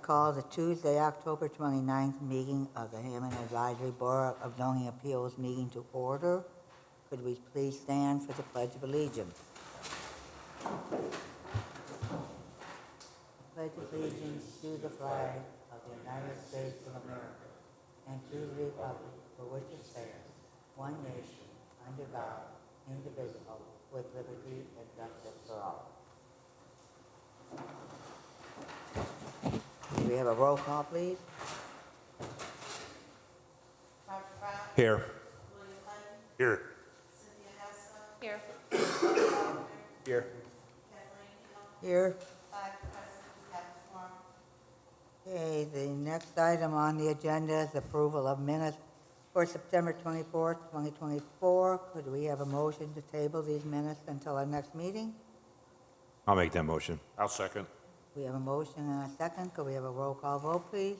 call the Tuesday, October 29th meeting of the Hammond Advisory Board of Zoning Appeals meeting to order. Could we please stand for the Pledge of Allegiance? Pledge allegiance to the flag of the United States of America and to the republic for which it stands, one nation, under God, indivisible, with liberty and justice for all. Do we have a roll call, please? Here. Here. Here. Here. Here. Okay, the next item on the agenda is approval of minutes for September 24th, 2024. Could we have a motion to table these minutes until our next meeting? I'll make that motion. I'll second. We have a motion and a second. Could we have a roll call vote, please?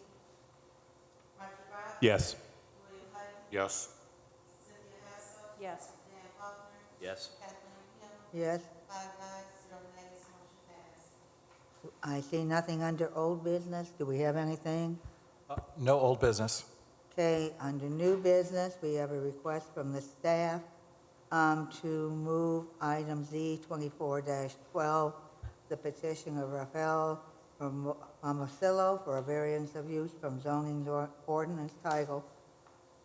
Yes. Yes. Yes. Yes. Yes. I see nothing under old business. Do we have anything? No old business. Okay, under new business, we have a request from the staff to move item Z 24-12, the petition of Rafael Mamosillo for a variance of use from zoning ordinance title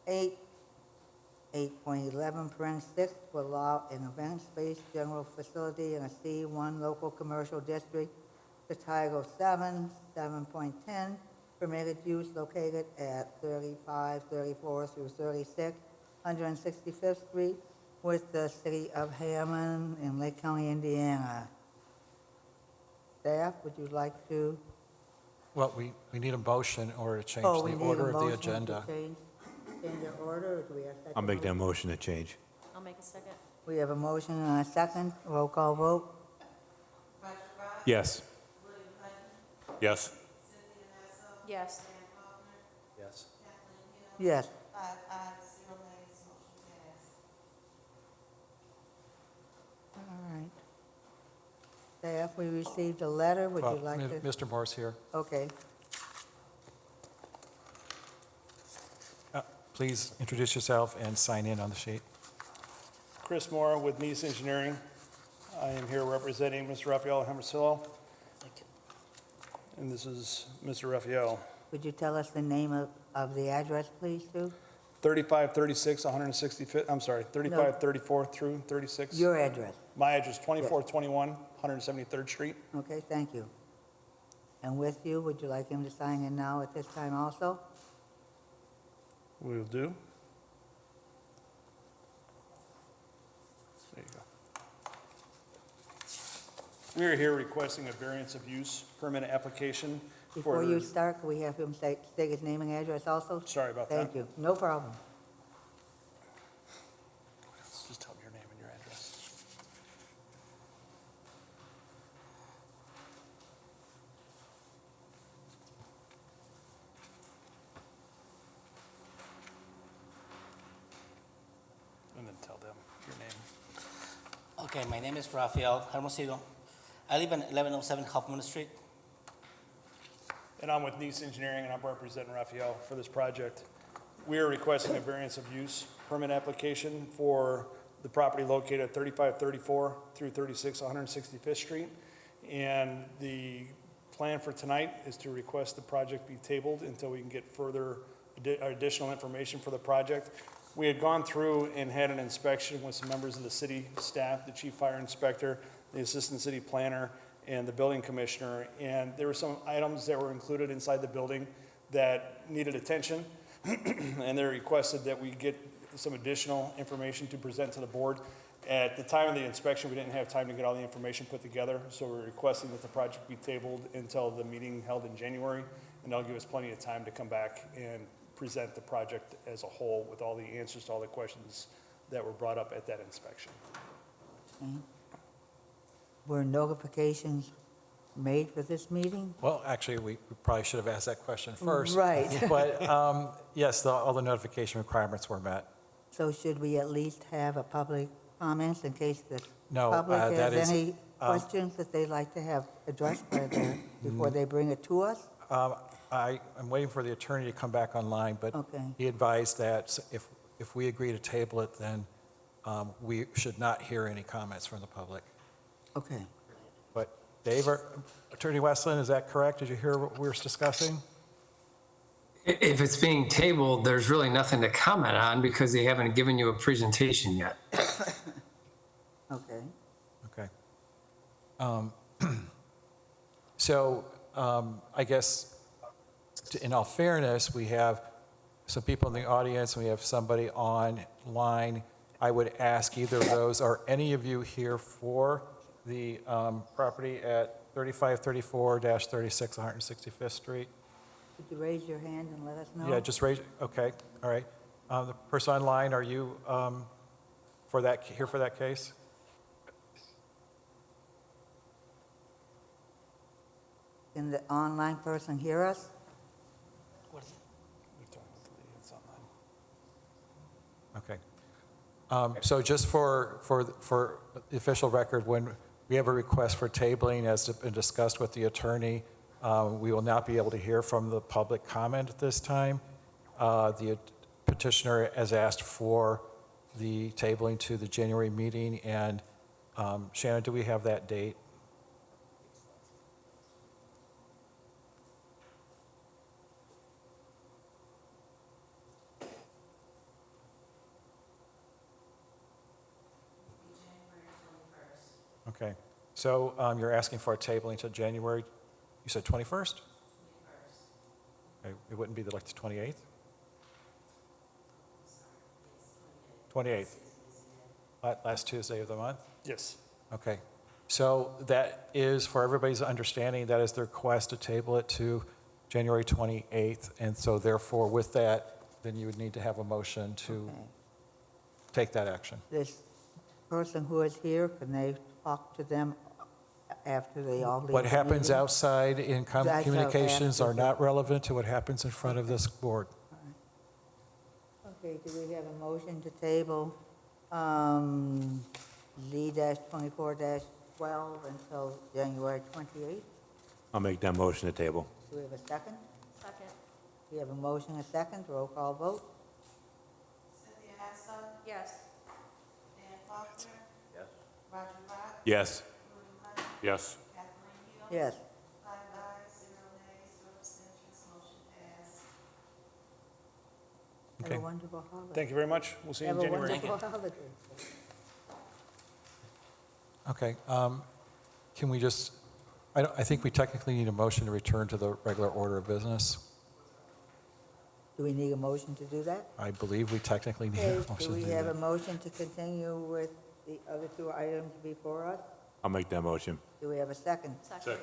8.11(6) to allow an event space general facility in a C1 local commercial district to Title 7.10, permitted use located at 35, 34 through 36, 165th Street, with the city of Hammond in Lake County, Indiana. Staff, would you like to? Well, we need a motion in order to change We the need order a of the motion to agenda. Change the order, or do we have second? I'll make that motion to change. I'll make a second. We have a motion and a second. Roll call vote. Yes. Yes. Yes. Yes. Yes. All right. Staff, we received a letter. Would you like to? Mr. Moore's here. Okay. Please introduce yourself and sign in on the sheet. Chris Moore with Nice Engineering. I am here representing Mr. Rafael Hammersillo. And this is Mr. Rafael. Would you tell us the name of the address, please, Sue? 3536, 165th, I'm sorry, 3534 through 36. Your address. My address, 2421, 173rd Street. Okay, thank you. And with you, would you like him to sign in now at this time also? We will do. There you go. We are here requesting a variance of use permit application. Before you start, can we have him state his name and address also? Sorry about that. Thank you. No problem. Just tell me your name and your address. And then tell them your name. Okay, my name is Rafael Hermosillo. I live in 1107 Hoffman Street. And I'm with Nice Engineering, and I'm representing Rafael for this project. We are requesting a variance of use permit application for the property located at 3534 through 36, 165th Street. And the plan for tonight is to request the project be tabled until we can get further additional information for the project. We had gone through and had an inspection with some members of the city staff, the chief fire inspector, the assistant city planner, and the building commissioner, and there were some items that were included inside the building that needed attention, and they requested that we get some additional information to present to the board. At the time of the inspection, we didn't have time to get all the information put together, so we're requesting that the project be tabled until the meeting held in January, and that'll give us plenty of time to come back and present the project as a whole with all the answers to all the questions that were brought up at that inspection. Okay. Were notifications made for this meeting? Well, actually, we probably should have asked that question first. Right. But yes, all the notification requirements were met. So should we at least have a public comments in case the No, public that has is, any questions that they'd like to have addressed by before they bring it to us? I'm waiting for the attorney to come back online, but Okay. he advised that if we agree to table it, then we should not hear any comments from the public. Okay. But Dave, Attorney Westland, is that correct? Did you hear what we were discussing? If it's being tabled, there's really nothing to comment on because they haven't given you a presentation yet. Okay. Okay. So I guess, in all fairness, we have some people in the audience, and we have somebody online. I would ask either of those, are any of you here for the property at 3534-36 165th Street? Could you raise your hand and let us know? Yeah, just raise, okay, all right. The person online, are you here for that case? Can the online person hear us? What is it? Okay. So just for the official record, when we have a request for tabling as been discussed with the attorney, we will not be able to hear from the public comment at this time. The petitioner has asked for the tabling to the January meeting, and Shannon, do we have that date? Okay, so you're asking for a tabling until January, you said 21st? Okay, it wouldn't be like the 28th? 28th, last Tuesday of the month? Yes. Okay, so that is, for everybody's understanding, that is the request to table it to January 28th, and so therefore with that, then you would need to have a motion to Okay. take that action. This person who is here, can they talk to them after they all leave? What the happens meeting? outside in That's how communications are after- not relevant to what happens in front of this board. Okay, do we have a motion to table Z-24-12 until January 28th? I'll make that motion to table. Do we have a second? Second. We have a motion, a second, roll call vote? Cynthia Hassel, Yes. Dan Faulkner, Yes. Roger Rock, Yes. William Hunt, Yes. Kathleen Hill. Yes. 5 ayes, 0 nays, no abstentions, motion passed. Have Okay. a wonderful holiday. Thank you very much. We'll see you in Have a January. wonderful holiday. Okay, can we just, I think we technically need a motion to return to the regular order of business. Do we need a motion to do that? I believe we technically need Okay, a do motion we to do have a that. motion to continue with the other two items before us? I'll make that motion. Do we have a second? Second.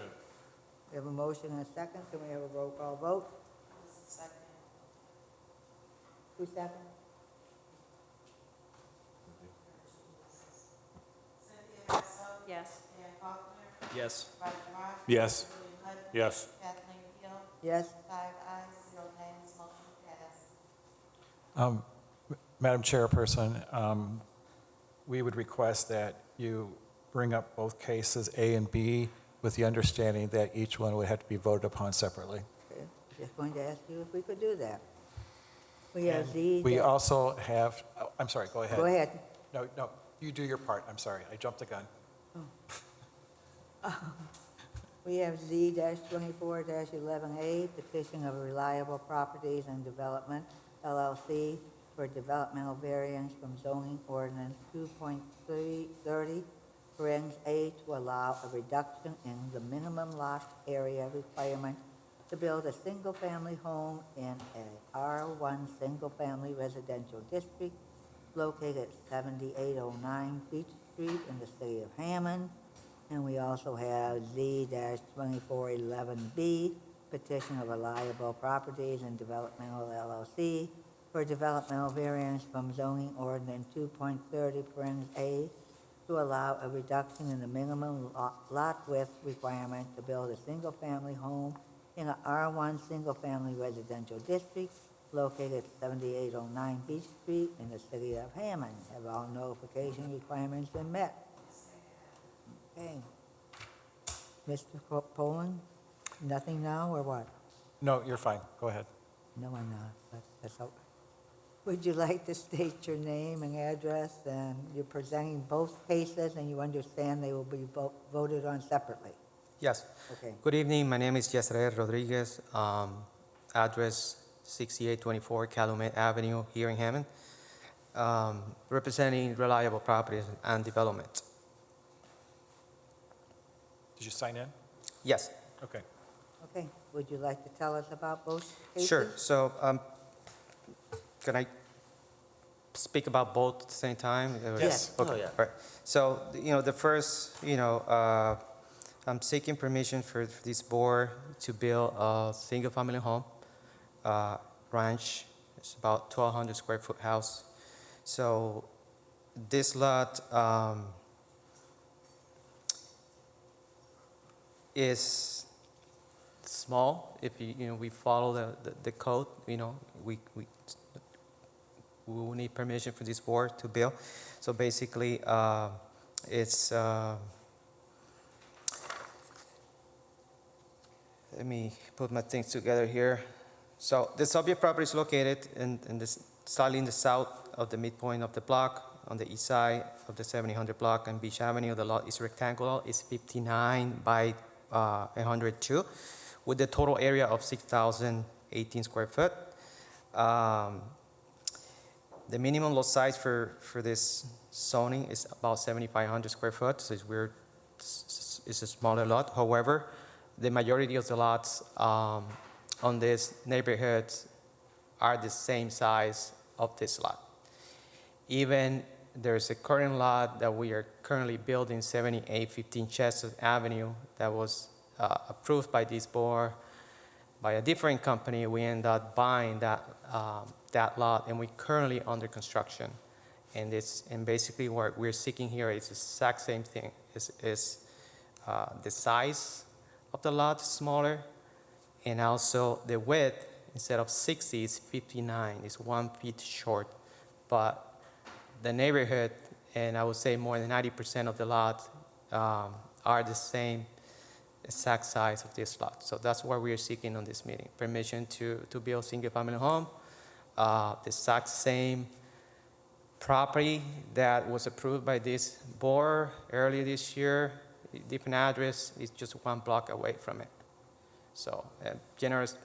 We have a motion and a second, can we have a roll call vote? Second. Who second? Cynthia Hassel, Yes. Dan Faulkner, Yes. Roger Rock. Yes. William Hunt. Yes. Kathleen Hill, Yes? 5 ayes, 0 nays, motion passed. Madam Chairperson, we would request that you bring up both cases A and B with the understanding that each one would have to be voted upon separately. Okay, just going to ask you if we could do that. We have And Z. we also have, oh, I'm sorry, go ahead. Go ahead. No, you do your part, I'm sorry, I jumped the gun. We have Z-24-11A, petition of Reliable Properties and Development, LLC, for developmental variance from zoning ordinance 2.30, parens A, to allow a reduction in the minimum lot area requirement to build a single-family home in a R1 single-family residential district located at 7809 Beach Street in the city of Hammond. And we also have Z-2411B, petition of Reliable Properties and Developmental LLC for developmental variance from zoning ordinance 2.30, parens A, to allow a reduction in the minimum lot width requirement to build a single-family home in a R1 single-family residential district located at 7809 Beach Street in the city of Hammond. Have all notification requirements been met? Okay. Mr. Poland, nothing now, or what? No, you're fine. Go ahead. No, I'm not, but that's all. Would you like to state your name and address, and you're presenting both cases, and you understand they will be voted on separately? Yes. Okay. Good evening. My name is Yesrael Rodriguez. Address 6824 Calumet Avenue here in Hammond. Representing Reliable Properties and Development. Did you sign in? Yes. Okay. Okay, would you like to tell us about both cases? Sure. So, can I speak about both at the same time? Yes. Okay. Oh, yeah. Right. So, the first, I'm seeking permission for this board to build a single-family home, ranch. It's about 1,200 square foot house. So, this lot is small. If we follow the code, we will need permission for this board to build. So basically, it's, let me put my things together here. So the subject property is located slightly in the south of the midpoint of the block, on the east side of the 7000 block on Beach Avenue. The lot is rectangular. It's 59 by 102, with the total area of 6,018 square foot. The minimum lot size for this zoning is about 7,500 square foot, so it's a smaller lot. However, the majority of the lots on this neighborhood are the same size of this lot. Even there's a current lot that we are currently building, 7815 Chestnut Avenue, that was approved by this board by a different company. We ended up buying that lot, and we're currently under construction. And basically what we're seeking here is the exact same thing. Is the size of the lot is smaller, and also the width, instead of 60, is 59. It's 1 foot short. But the neighborhood, and I would say more than 90% of the lot, are the same exact size of this lot. So that's what we are seeking on this meeting, permission to build single-family home, the exact same property that was approved by this board earlier this year, different address, is just 1 block away from it. So, generous,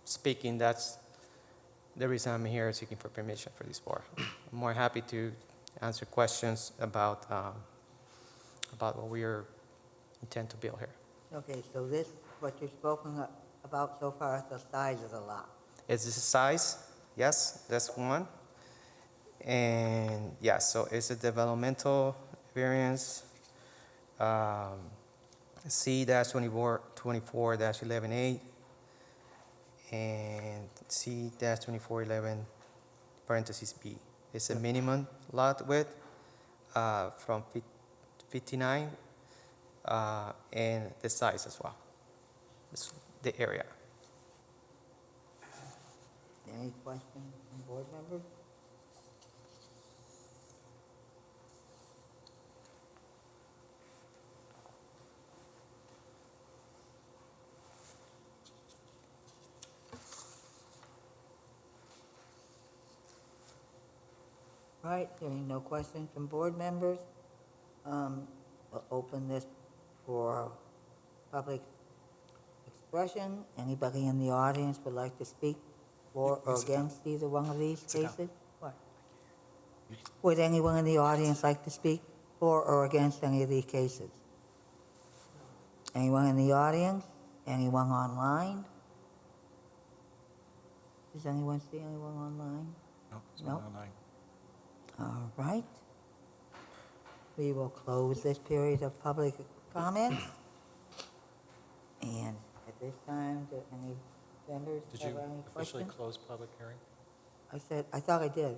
speaking, that's the reason I'm here seeking for permission for this board. I'm more happy to answer questions about what we are intend to build here. Okay, so this, what you've spoken about so far is the size of the lot. Is this a size? Yes, that's one. And yeah, so it's a developmental variance, C-24-11A and C-2411 parentheses B. It's a minimum lot width from 59 and the size as well. It's the area. Any questions from board members? All right, hearing no questions from board members, we'll open this for public expression. Anybody in the audience would like to speak for or against either one of these cases? What? Would anyone in the audience like to speak for or against any of these cases? Anyone in the audience? Anyone online? Does anyone see anyone online? No, it's No. not online. All right. We will close this period of public comment. And at this time, do any members Did have you any officially questions? close public hearing? I thought I did.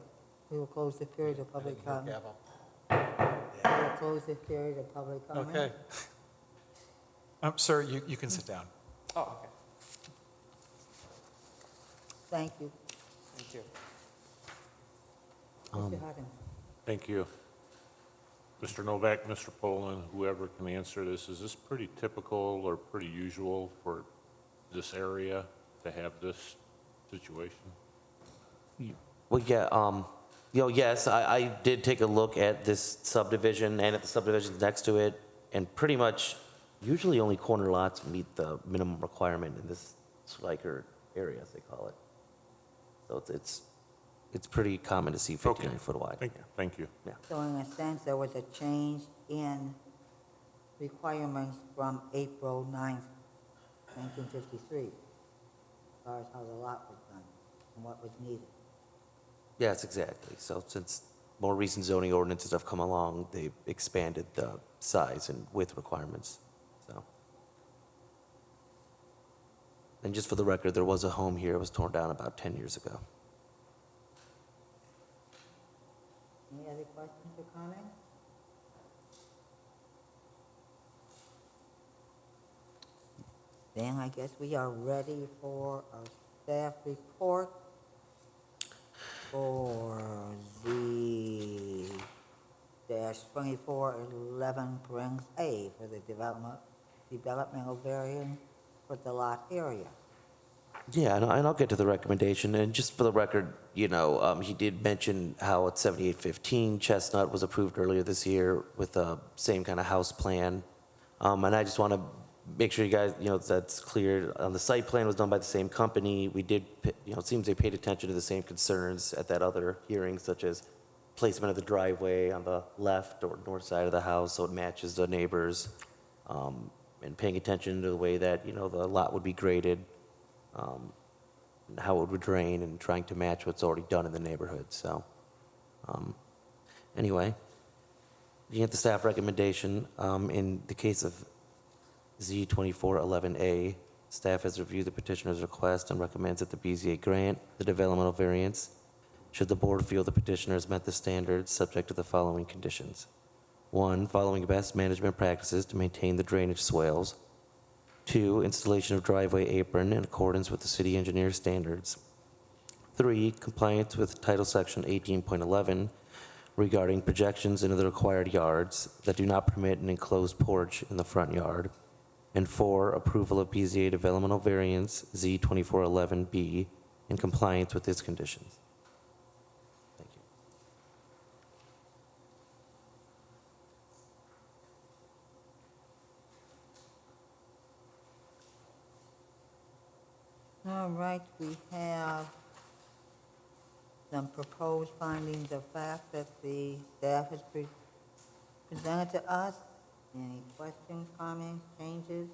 We will close the period of I public didn't hear comment. gavel. We will close this period of public comment. Okay. Sir, you can sit down. Oh, okay. Thank you. Thank you. Mr. Hutton. Thank you. Mr. Novak, Mr. Poland, whoever can answer this, is this pretty typical or pretty usual for this area to have this situation? Well, yeah, yes, I did take a look at this subdivision and at the subdivisions next to it, and pretty much, usually only corner lots meet the minimum requirement in this Schleicher area, as they call it. So it's pretty common to see 59-foot wide. Thank you. Yeah. So in a sense, there was a change in requirements from April 9th, 1953, as far as how the lot was done and what was needed. Yes, exactly. So since more recent zoning ordinances have come along, they've expanded the size and width requirements, so. And just for the record, there was a home here, it was torn down about 10 years ago. Any other questions or comments? Then I guess we are ready for our staff report for Z dash 2411 brings A for the developmental variance for the lot area. Yeah, and I'll get to the recommendation, and just for the record, he did mention how at 7815 Chestnut was approved earlier this year with the same kind of house plan. And I just want to make sure you guys, that's clear. The site plan was done by the same company. We did, it seems they paid attention to the same concerns at that other hearing, such as placement of the driveway on the left or north side of the house so it matches the neighbors, and paying attention to the way that, the lot would be graded, and how it would drain, and trying to match what's already done in the neighborhood. So, anyway, looking at the staff recommendation, in the case of Z2411A, staff has reviewed the petitioner's request and recommends that the BZA grant the developmental variance should the board feel the petitioner has met the standards subject to the following conditions. 1, following best management practices to maintain the drainage swales. 2, installation of driveway apron in accordance with the city engineer standards. 3, compliance with Title Section 18.11 regarding projections into the required yards that do not permit an enclosed porch in the front yard. And 4, approval of BZA developmental variance Z2411B in compliance with its conditions. Thank you. All right, we have some proposed findings of fact that the staff has presented to us. Any questions, comments, changes?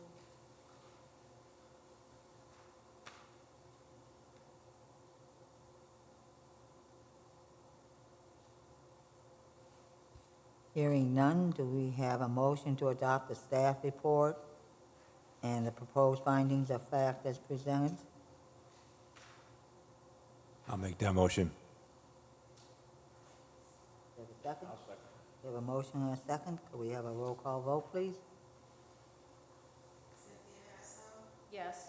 Hearing none, do we have a motion to adopt the staff report and the proposed findings of fact as presented? I'll make that motion. Do you have a second? I'll second. We have a motion and a second. Could we have a roll call vote, please? Cynthia Hassel, Yes.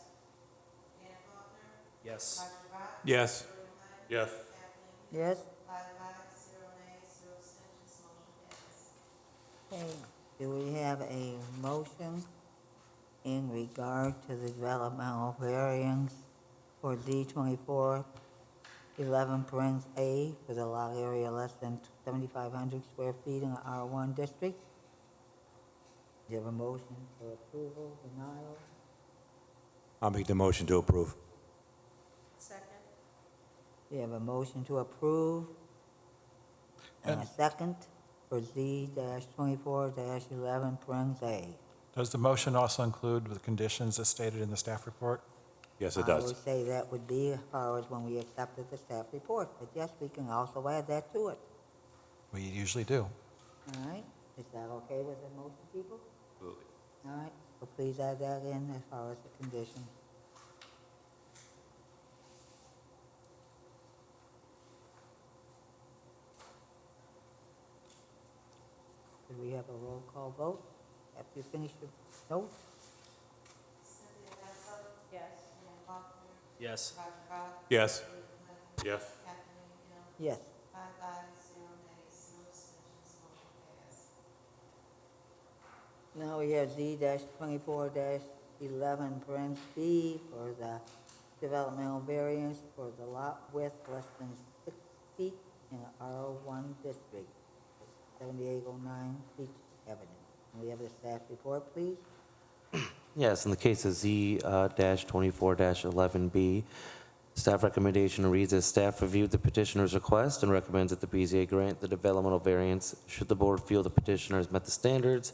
Dan Faulkner, Yes. Roger Rock, Yes. Earl Meyer, Yes. Kathleen Yes? 5 ayes, 0 nays, 0 abstentions, motion passes. Okay. Do we have a motion in regard to the developmental variance for D 2411 parens A for the lot area less than 7,500 square feet in the R1 district? Do you have a motion for approval, denial? I'll make the motion to approve. Second. We have a motion to approve and a second for Z-24-11 parens A. Does the motion also include the conditions as stated in the staff report? Yes, it I does. would say that would be as far as when we accepted the staff report, but yes, we can also add that to it. We usually do. All right, is that okay with the motion, people? Absolutely. All right, so please add that in as far as the condition. Could we have a roll call vote after you finish your notes? Cynthia Hassel, Yes. Dan Faulkner, Yes. Roger Rock, Yes. Earl Meyer, Yes. Kathleen Hill, Yes. 5 ayes, 0 nays, 0 abstentions, motion passed. Now we have Z-24-11 parens B for the developmental variance for the lot width less than 6 feet in an R1 district, 7809 Beach Avenue. Can we have the staff report, please? Yes, in the case of Z-24-11B, staff recommendation reads as staff reviewed the petitioner's request and recommends that the BZA grant the developmental variance should the board feel the petitioner has met the standards,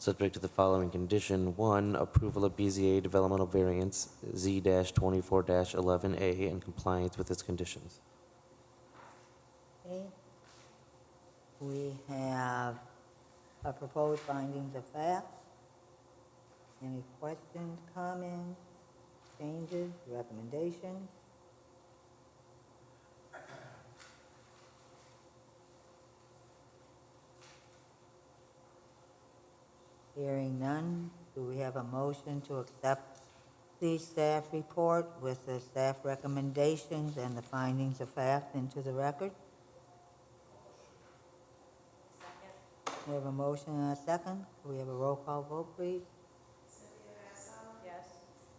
subject to the following condition. 1, approval of BZA developmental variance Z-24-11A in compliance with its conditions. Okay. We have a proposed findings of fact. Any questions, comments, changes, recommendations? Hearing none, do we have a motion to accept the staff report with the staff recommendations and the findings of fact into the record? Second. We have a motion and a second. Do we have a roll call vote, please? Cynthia Basso, Yes.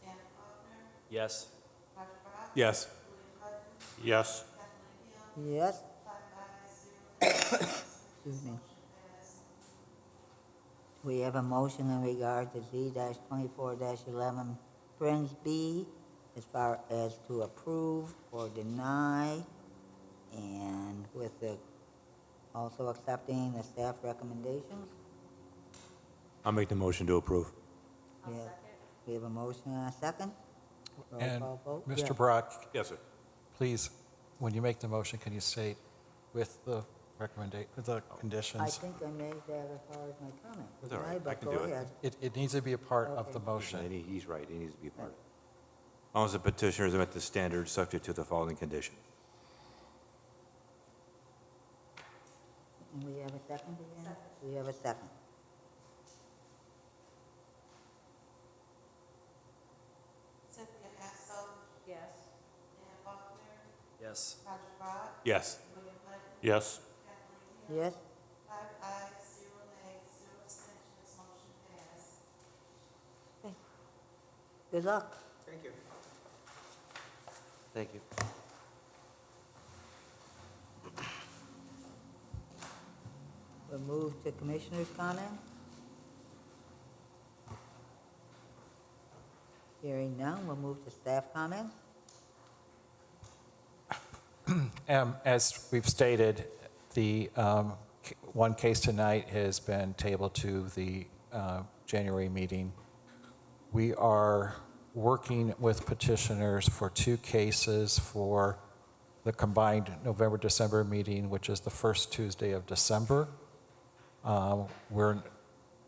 Dan Faulkner, Yes. Roger Brown, Yes. William Hutton, Yes. Kathleen Hill, Yes. 5 ayes, 0 nays. Excuse me. Motion passed. We have a motion in regard to Z-24-11, Friends B, as far as to approve or deny, and with the, also accepting the staff recommendations. I'll make the motion to approve. I'll Yeah. second. We have a motion and a second. Roll And call vote. Mr. Yeah. Brock, Yes, sir. please, when you make the motion, can you state with the the conditions? I think I made that as far as my comment. That's all didn't right. I But can go do it. ahead. It needs to be a part of the Okay. motion. He's right, he needs to be a part of it. As long as the petitioner has met the standards, subject to the following condition. And we have a second again? We have a second. Cynthia Basso, Yes. Dan Faulkner, Yes. Roger Brown, Yes. William Hutton, Yes. Kathleen Hill, Yes? 5 ayes, 0 nays, 0 abstentions. Motion passed. Good luck. Thank you. Thank you. We'll move to commissioner's comment. Hearing none, we'll move to staff comments. As we've stated, the one case tonight has been tabled to the January meeting. We are working with petitioners for 2 cases for the combined November-December meeting, which is the first Tuesday of December.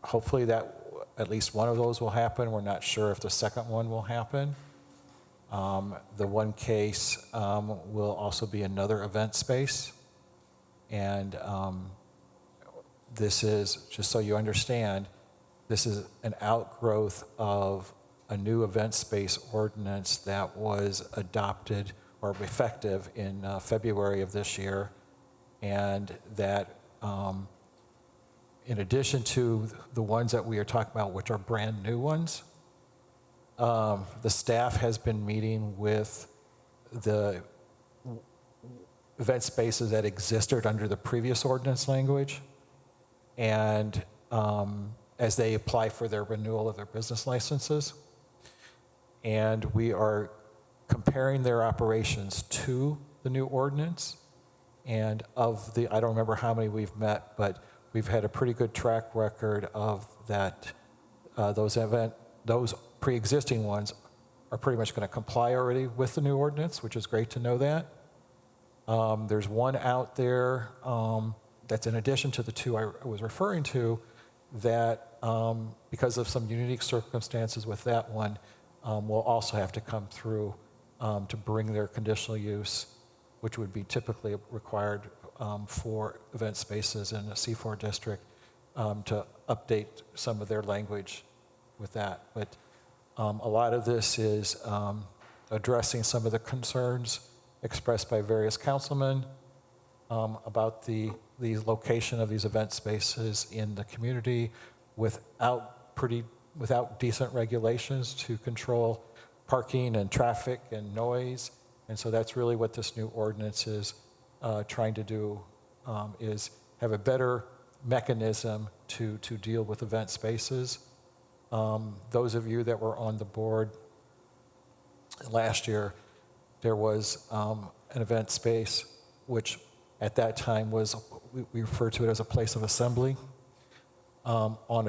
Hopefully that at least one of those will happen. We're not sure if the second one will happen. The one case will also be another event space. And this is, just so you understand, this is an outgrowth of a new event space ordinance that was adopted or effective in February of this year. And that in addition to the ones that we are talking about, which are brand new ones, the staff has been meeting with the event spaces that existed under the previous ordinance language, and as they apply for their renewal of their business licenses. And we are comparing their operations to the new ordinance. And of the, I don't remember how many we've met, but we've had a pretty good track record of that. Those pre-existing ones are pretty much going to comply already with the new ordinance, which is great to know that. There's one out there that's in addition to the 2 I was referring to that because of some unique circumstances with that one, will also have to come through to bring their conditional use, which would be typically required for event spaces in a C4 district, to update some of their language with that. But a lot of this is addressing some of the concerns expressed by various councilmen about the location of these event spaces in the community without decent regulations to control parking and traffic and noise. And so that's really what this new ordinance is trying to do, is have a better mechanism to deal with event spaces. Those of you that were on the board last year, there was an event space, which at that time was, we referred to it as a place of assembly, also on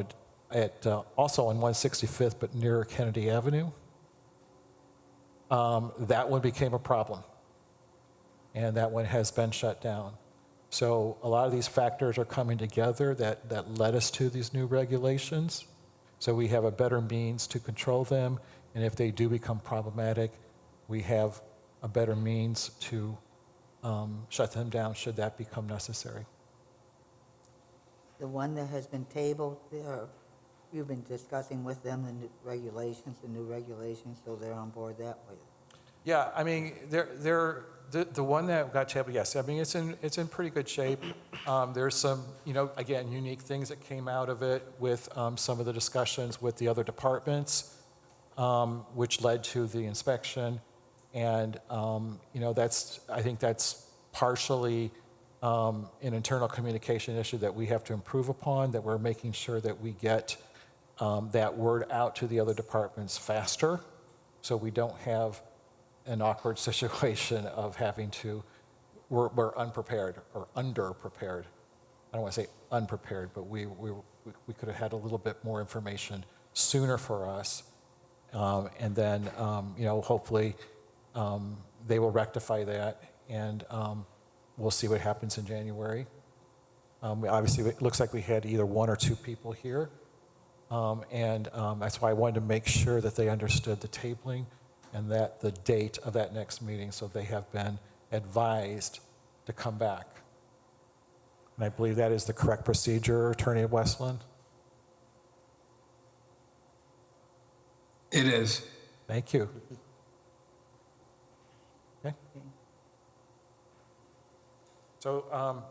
165th, but near Kennedy Avenue. That one became a problem, and that one has been shut down. So a lot of these factors are coming together that led us to these new regulations. So we have a better means to control them, and if they do become problematic, we have a better means to shut them down should that become necessary. The one that has been tabled, you've been discussing with them the new regulations, so they're on board that way. Yeah, I mean, the one that got tabled, yes, I mean, it's in pretty good shape. There's some, again, unique things that came out of it with some of the discussions with the other departments, which led to the inspection. And, I think that's partially an internal communication issue that we have to improve upon, that we're making sure that we get that word out to the other departments faster, so we don't have an awkward situation of having to, we're unprepared or underprepared. I don't want to say unprepared, but we could have had a little bit more information sooner for us. And then, hopefully they will rectify that, and we'll see what happens in January. Obviously, it looks like we had either one or two people here. And that's why I wanted to make sure that they understood the tabling and that the date of that next meeting, so they have been advised to come back. And I believe that is the correct procedure, Attorney Westland? It is. Thank you. Okay. So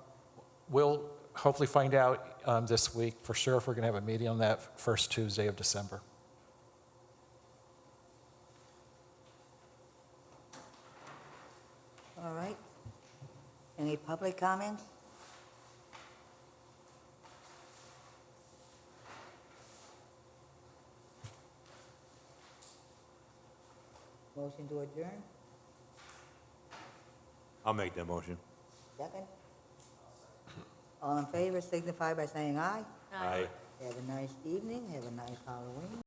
we'll hopefully find out this week for sure if we're going to have a meeting on that first Tuesday of December. All right. Any public comments? Motion to adjourn? I'll make that motion. Second? All in favor signify by saying aye. Aye. Have a nice evening, have a nice Halloween.